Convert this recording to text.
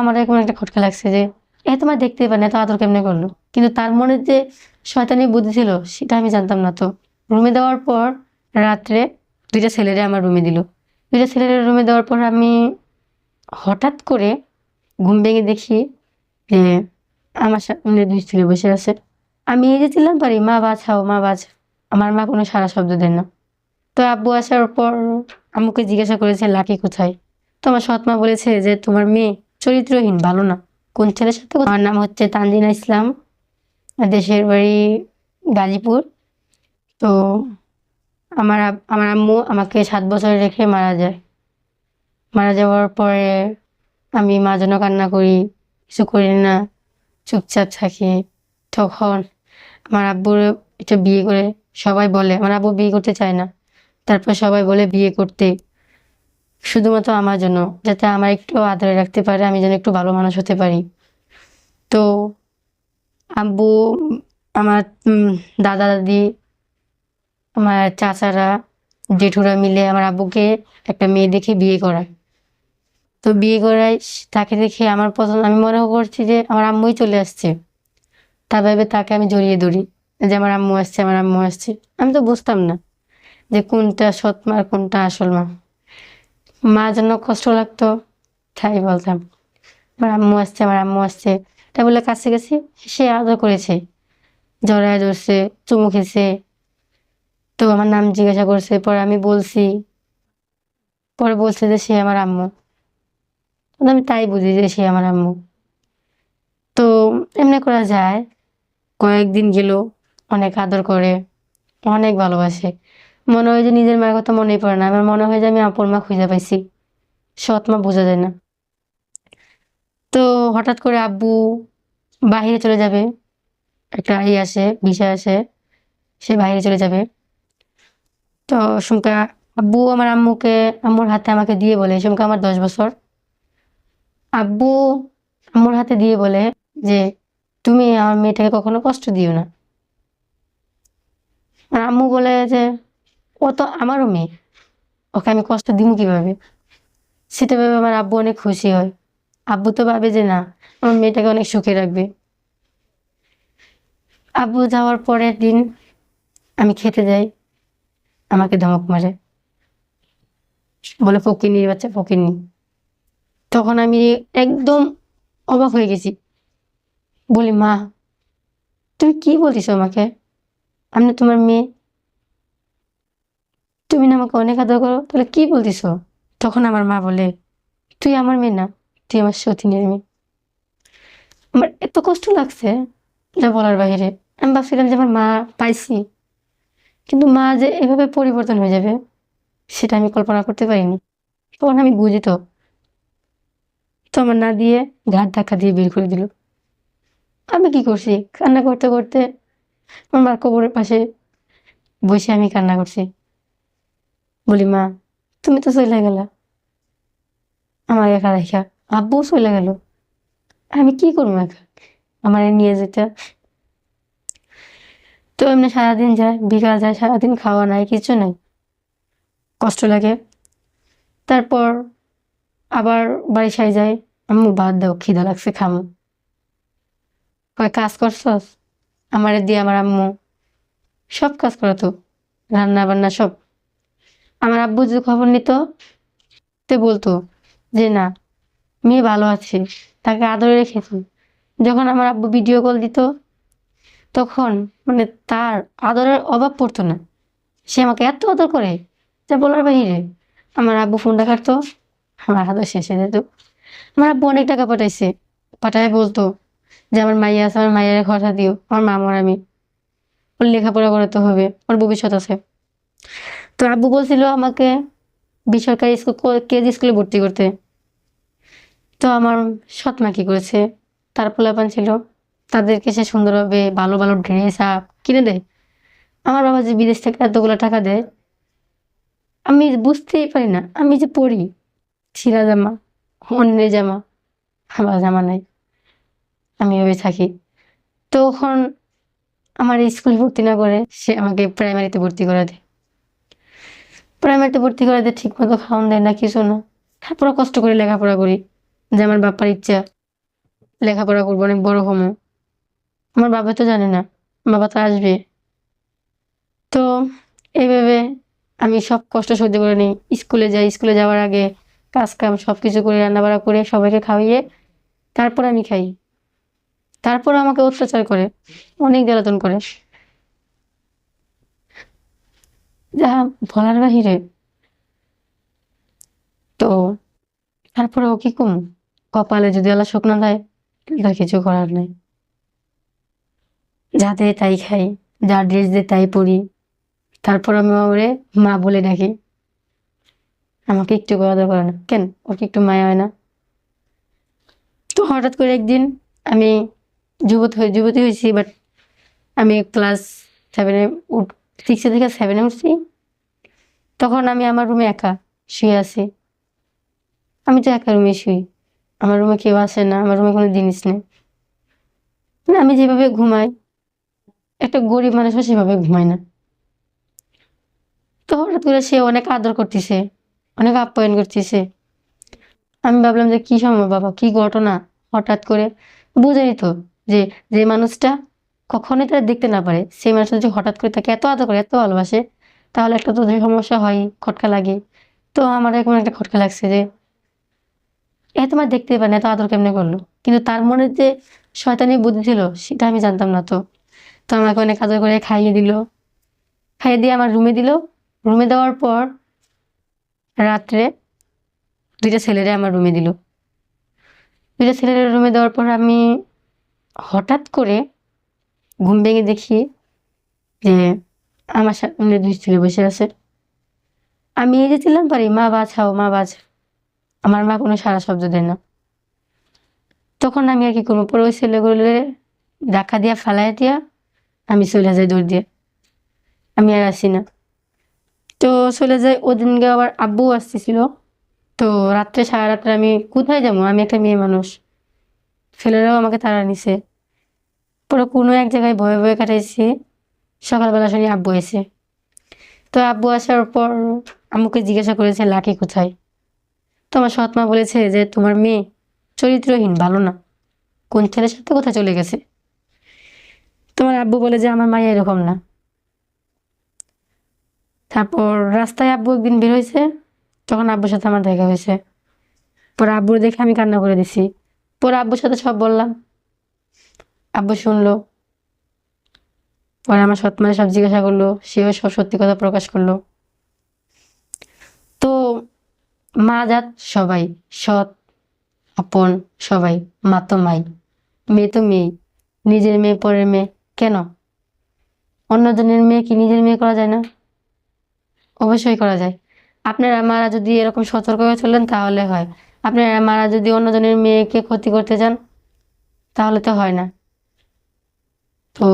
আমার এখন একটা খটকা লাগছে যে তোমার দেখতেই পারে না, এত আদর কেমনে করলো। কিন্তু তার মনে যে শয়তানি বুদ্ধি ছিল সেটা আমি জানতাম না। তো রুমে দেওয়ার পর রাত্রে 2টা ছেলেরে আমার রুমে দিল। 2টা ছেলেরে রুমে দেওয়ার পর আমি হঠাৎ করে ঘুম ভেঙে দেখি যে আমার সামনে 2 ছেলে বসে আছে। আমি এই যে চিল্লাতে পারি, মা বাঁচাও, মা বাঁচাও। আমার মা কোনো সাড়া শব্দ দেন না। তো আব্বু আসার পর আম্মুকে জিজ্ঞাসা করেছে লাকি কোথায়। তো আমার সৎ মা বলেছে যে তোমার মেয়ে চরিত্রহীন, ভালো না। কোন ছেলের সাথে আমার নাম হচ্ছে তানজিনা ইসলাম, দেশের বাড়ি গাজীপুর। তো আমার আম্মু আমাকে 7 বছর রেখে মারা যায়। মারা যাওয়ার পরে আমি মা যেন কান্না করি, কিছু করি না, চুপচাপ থাকি। তখন আমার আব্বুর একটা বিয়ে করে, সবাই বলে আমার আব্বু বিয়ে করতে চায় না। তারপর সবাই বলে বিয়ে করতে, শুধুমাত্র আমার জন্য, যাতে আমার একটু আদরে রাখতে পারে, আমি যেন একটু ভালো মানুষ হতে পারি। তো আব্বু, আমার দাদা দাদি, আমার চাচারা, জেঠুরা মিলে আমার আব্বুকে একটা মেয়ে দেখে বিয়ে করায়। তো বিয়ে করায় তাকে দেখে আমার পছন্দ, আমি মনে করছি যে আমার আম্মুই চলে আসছে। তা ভেবে তাকে আমি জড়িয়ে ধরি যে আমার আম্মু আসছে, আমার আম্মু আসছে। আমি তো বুঝতাম না যে কোনটা সৎ মা আর কোনটা আসল মা। মা জন্য কষ্ট লাগতো তাই বলতাম আমার আম্মু আসছে, আমার আম্মু আসছে। এটা বলে কাছে গেছি, সে আদর করেছে, জড়ায় ধরছে, চুমু খেয়েছে। তো আমার নাম জিজ্ঞাসা করছে, পরে আমি বলছি, পরে বলছে যে সে আমার আম্মু। তো আমি তাই বুঝি যে সে আমার আম্মু। তো এমনি করা যায়। কয়েকদিন গেল, অনেক আদর করে, অনেক ভালোবাসে। মনে হয় যে নিজের মায়ের কথা মনেই পড়ে না। আমার মনে হয় যে আমি আপন মা খুঁজে পাইছি। সৎ মা বোঝা যায় না। তো হঠাৎ করে আব্বু বাহিরে চলে যাবে, একটা আসে, ভিসা আসে, সে বাইরে চলে যাবে। তো সুমকা আব্বু আমার আম্মুর হাতে আমাকে দিয়ে বলে, সুমকা আমার 10 বছর। আব্বু আম্মুর হাতে দিয়ে বলে যে তুমি আমার মেয়েটাকে কখনো কষ্ট দিও না। আর আম্মু বলে যে ও তো আমারও মেয়ে, ওকে আমি কষ্ট দিব কিভাবে। সেটা ভেবে আমার আব্বু অনেক খুশি হয়। আব্বু তো ভাবে যে না, আমার মেয়েটাকে অনেক সুখে রাখবে। আব্বু যাওয়ার পরের দিন আমি খেতে যাই, আমাকে ধমক মারে, বলে ফকিন্নির বাচ্চা, ফকিন্নি। তখন আমি একদম অবাক হয়ে গেছি। বলি মা, তুমি কি বলতেছো আমাকে? আমি না তোমার মেয়ে, তুমি না আমাকে অনেক আদর করো, তাহলে কি বলতেছো? তখন আমার মা বলে তুই আমার মেয়ে না, তুই আমার সতীনের মেয়ে। আমার এত কষ্ট লাগছে যা বলার বাহিরে। আমি ভাবছিলাম যে আমার মা পাইছি, কিন্তু মা যে এভাবে পরিবর্তন হয়ে যাবে সেটা আমি কল্পনা করতে পারিনি। তখন আমি বুঝি, তো আমার না দিয়ে ঘাট ধাক্কা দিয়ে বের করে দিল। আমি কি করছি, কান্না করতে করতে আমার মার কবরের পাশে বসে আমি কান্না করছি। বলি মা, তুমি তো চলে গেলা আমার একা রেখা, আব্বু চলে গেল, আমি কি করবো একা, আমার নিয়ে যেতে। তো এমনি সারাদিন যায়, বিকাল যায়, সারাদিন খাওয়া নাই, কিছু নাই, কষ্ট লাগে। তারপর আবার বাড়ি সাই যায়, আম্মু বাদ দাও, খিদা লাগছে, খামু। কয় কাজ করছস? আমারে দিয়ে আমার আম্মু সব কাজ করতো, রান্না বান্না সব। আমার আব্বু যদি খবর নিত, তে বলতো যে না, মেয়ে ভালো আছে, তাকে আদরে রেখেছি। যখন আমার আব্বু ভিডিও কল দিত, তখন মানে তার আদরের অভাব পড়তো না। সে আমাকে এত আদর করে যা বলার বাহিরে। আমার আব্বু ফোনটা কাটতো, আমার আদর শেষ হয়ে যেত। আমার আব্বু অনেক টাকা পাঠাইছে, পাঠায় বলতো যে আমার মাইয়া আছে, আমার মাইয়ারে খরচা দিও, আমার মামার আমি, ওর লেখাপড়া করাতে হবে, ওর ভবিষ্যৎ আছে। তো আব্বু বলছিল আমাকে বেসরকারি স্কুল, কেজি স্কুলে ভর্তি করতে। তো আমার সৎ মা কি করেছে, তার পোলাপান ছিল, তাদেরকে সে সুন্দরভাবে ভালো ভালো ড্রেস আপ কিনে দেয়। আমার বাবা যে বিদেশ থেকে এতগুলো টাকা দেয়, আমি বুঝতেই পারি না, আমি যে পড়ি ছিঁড়া জামা, অন্যের জামা, আমার জামা নাই, আমি এভাবে থাকি। তখন আমার স্কুলে ভর্তি না করে সে আমাকে প্রাইমারিতে ভর্তি করে দেয়। প্রাইমারিতে ভর্তি করে দেয়, ঠিক মতো খাওয়ান দেয় না, কিছু না। তারপরে কষ্ট করে লেখাপড়া করি, যে আমার বাবার ইচ্ছা লেখাপড়া করবো, অনেক বড় হবো। আমার বাবা তো জানে না, বাবা তো আসবে। তো এইভাবে আমি সব কষ্ট সহ্য করে নিই। স্কুলে যাই, স্কুলে যাওয়ার আগে কাজ কাম সবকিছু করে রান্নাবাড়া করে সবাইকে খাওয়িয়ে তারপর আমি খাই। তারপর আমাকে অত্যাচার করে, অনেক জ্বালাতন করে, যা বলার বাহিরে। তো তারপরেও কি কম, কপালে যদি আল্লাহ সুখ না দেয় তার কিছু করার নেই। যা দেয় তাই খাই, যা ড্রেস দেয় তাই পরি। তারপর আমি ওরে মা বলে ডাকি। আমাকে একটু আদর করে না কেন, ওর কি একটু মায়া হয় না? তো হঠাৎ করে একদিন আমি যুবতী হয়েছি, বাট আমি ক্লাস 7-এ 6 থেকে 7-এ উঠছি। তখন আমি আমার রুমে একা শুয়ে আছি। আমি তো একা রুমে শুই, আমার রুমে কেউ আসে না, আমার রুমে কোনো জিনিস নেই। মানে আমি যেভাবে ঘুমাই, একটা গরিব মানুষও সেভাবে ঘুমায় না। তো হঠাৎ করে সে অনেক আদর করতেছে, অনেক আপ্যায়ন করতেছে। আমি ভাবলাম যে কি সম্ভব বাবা, কি ঘটনা হঠাৎ করে। বুঝেই তো যে যে মানুষটা কখনোই তারা দেখতে না পারে, সেই মানুষটা যদি হঠাৎ করে তাকে এত আদর করে, এত ভালোবাসে, তাহলে একটা তো যে সমস্যা হয়, খটকা লাগে। তো আমার এখন একটা খটকা লাগছে যে এ তোমার দেখতেই পারে না, এত আদর কেমনে করলো। কিন্তু তার মনে যে শয়তানি বুদ্ধি ছিল সেটা আমি জানতাম না। তো তো আমাকে অনেক আদর করে খাইয়ে দিল, খাইয়ে দিয়ে আমার রুমে দিল। রুমে দেওয়ার পর রাত্রে 2টা ছেলেরে আমার রুমে দিল। 2টা ছেলেরে রুমে দেওয়ার পর আমি হঠাৎ করে ঘুম ভেঙে দেখি যে আমার সামনে 2 ছেলে বসে আছে। আমি এই যে চিল্লাম পারি, মা বাঁচাও, মা বাঁচাও, আমার মা কোনো সাড়া শব্দ দেয় না। তখন আমি আর কি করবো, পরে ওই ছেলেগুলো ধাক্কা দিয়া ফালাই দিয়া আমি চলে যাই দৌড় দিয়ে। আমি আর আসি না। তো চলে যাই। ওদিনকে আবার আব্বু আসতেছিল। তো রাত্রে সারা রাত্রে আমি কোথায় যাবো, আমি একটা মেয়ে মানুষ, ছেলেরাও আমাকে তাড়া নিছে। পরে কোনো এক জায়গায় ভয়ে ভয়ে কাটাইছি। সকালবেলা শুনি আব্বু এসে। তো আব্বু আসার পর আম্মুকে জিজ্ঞাসা করেছে লাকি কোথায়। তো আমার সৎ মা বলেছে যে তোমার মেয়ে চরিত্রহীন, ভালো না, কোন ছেলের সাথে কোথায় চলে গেছে। তোমার আব্বু বলে যে আমার মাইয়া এরকম না। তারপর রাস্তায় আব্বু একদিন বের হয়েছে, তখন আব্বুর সাথে আমার দেখা হয়েছে। পরে আব্বুর দেখে আমি কান্না করে দিছি। পরে আব্বুর সাথে সব বললাম, আব্বু শুনলো। পরে আমার সৎ মায়ের সব জিজ্ঞাসা করলো, সেও সব সত্যি কথা প্রকাশ করলো। তো মা জাত সবাই সৎ, আপন সবাই। মা তো মাই, মেয়ে তো মেয়ে, নিজের মেয়ে পরের মেয়ে কেন? অন্যজনের মেয়ে কি নিজের মেয়ে করা যায় না? অবশ্যই করা যায়। আপনারা মারা যদি এরকম সতর্ক হয়ে চলেন তাহলে হয়। আপনারা মারা যদি অন্যজনের মেয়েকে ক্ষতি করতে চান তাহলে তো হয় না। তো